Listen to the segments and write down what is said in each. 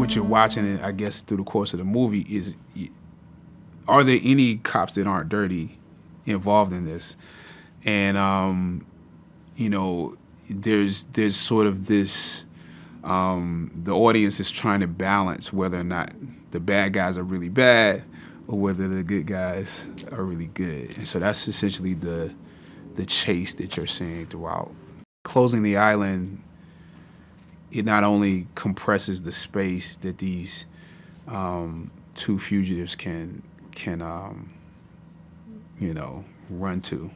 what you're watching, I guess, through the course of the movie is, are there any cops that aren't dirty involved in this? And, you know, there's sort of this, the audience is trying to balance whether or not the bad guys are really bad or whether the good guys are really good. And so that's essentially the chase that you're seeing throughout. Closing the island, it not only compresses the space that these two fugitives can you know, run to,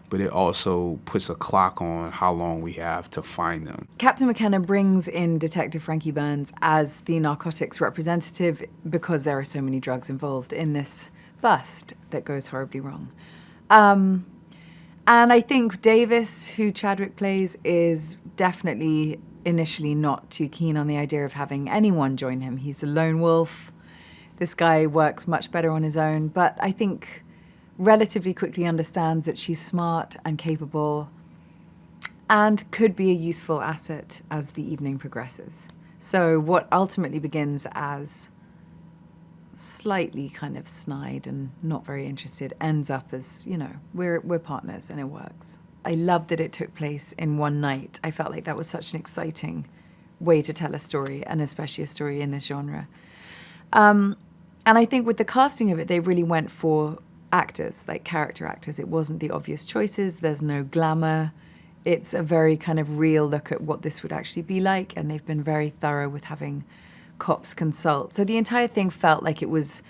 but it also puts a clock on how long we have to find them. Captain McKenna brings in Detective Frankie Burns as the narcotics representative because there are so many drugs involved in this bust that goes horribly wrong. And I think Davis, who Chadwick plays, is definitely initially not too keen on the idea of having anyone join him. He's a lone wolf. This guy works much better on his own, but I think relatively quickly understands that she's smart and capable and could be a useful asset as the evening progresses. So what ultimately begins as slightly kind of snide and not very interested ends up as, you know, we're partners and it works. I love that it took place in one night. I felt like that was such an exciting way to tell a story, and especially a story in this genre. And I think with the casting of it, they really went for actors, like character actors. It wasn't the obvious choices. There's no glamour. It's a very kind of real look at what this would actually be like, and they've been very thorough with having cops consult. So the entire thing felt like it was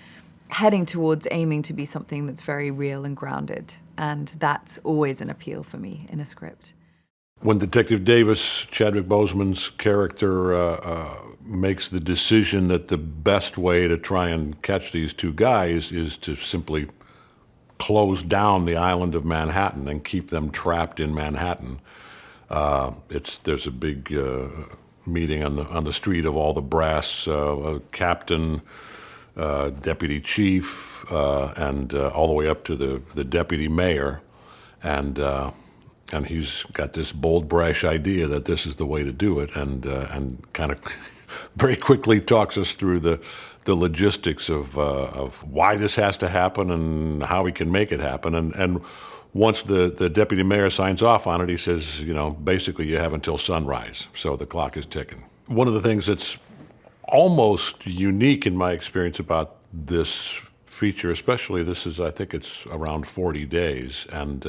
heading towards aiming to be something that's very real and grounded, and that's always an appeal for me in a script. When Detective Davis, Chadwick Boseman's character, makes the decision that the best way to try and catch these two guys is to simply close down the island of Manhattan and keep them trapped in Manhattan. There's a big meeting on the street of all the brass, captain, deputy chief, and all the way up to the deputy mayor, and he's got this bold, brash idea that this is the way to do it, and kind of very quickly talks us through the logistics of why this has to happen and how we can make it happen. And once the deputy mayor signs off on it, he says, you know, basically you have until sunrise, so the clock is ticking. One of the things that's almost unique in my experience about this feature, especially I think it's around 40 days, and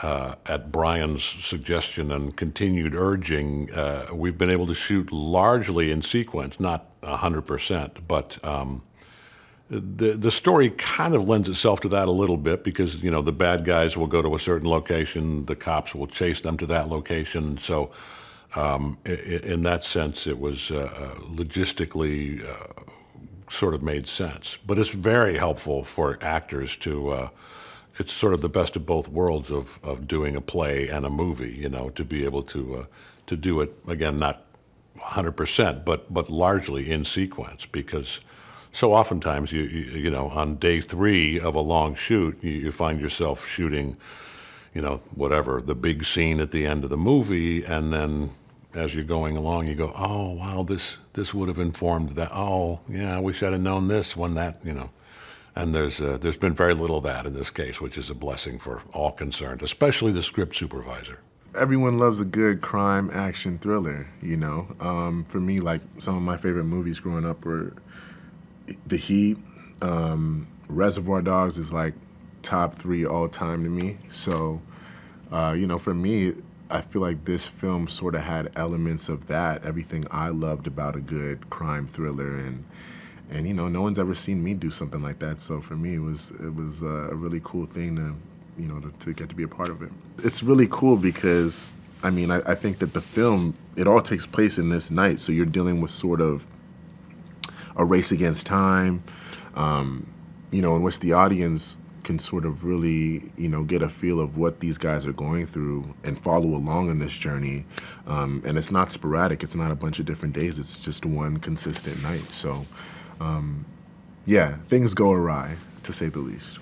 at Brian's suggestion and continued urging, we've been able to shoot largely in sequence, not 100%, but the story kind of lends itself to that a little bit because, you know, the bad guys will go to a certain location, the cops will chase them to that location. So in that sense, it was logistically sort of made sense. But it's very helpful for actors to, it's sort of the best of both worlds of doing a play and a movie, you know, to be able to do it, again, not 100%, but largely in sequence, because so oftentimes, you know, on day 3 of a long shoot, you find yourself shooting, you know, whatever, the big scene at the end of the movie, and then as you're going along, you go, oh, wow, this would have informed that. Oh, yeah, I wish I'd have known this when that, you know. And there's been very little of that in this case, which is a blessing for all concerned, especially the script supervisor. Everyone loves a good crime action thriller, you know. For me, like, some of my favorite movies growing up were The Heat. Reservoir Dogs is like top 3 all time to me. So, you know, for me, I feel like this film sort of had elements of that, everything I loved about a good crime thriller, and you know, no one's ever seen me do something like that. So for me, it was a really cool thing to, you know, to get to be a part of it. It's really cool because, I mean, I think that the film, it all takes place in this night, so you're dealing with sort of a race against time, you know, in which the audience can sort of really, you know, get a feel of what these guys are going through and follow along in this journey. And it's not sporadic. It's not a bunch of different days. It's just one consistent night. So, yeah, things go awry, to say the least.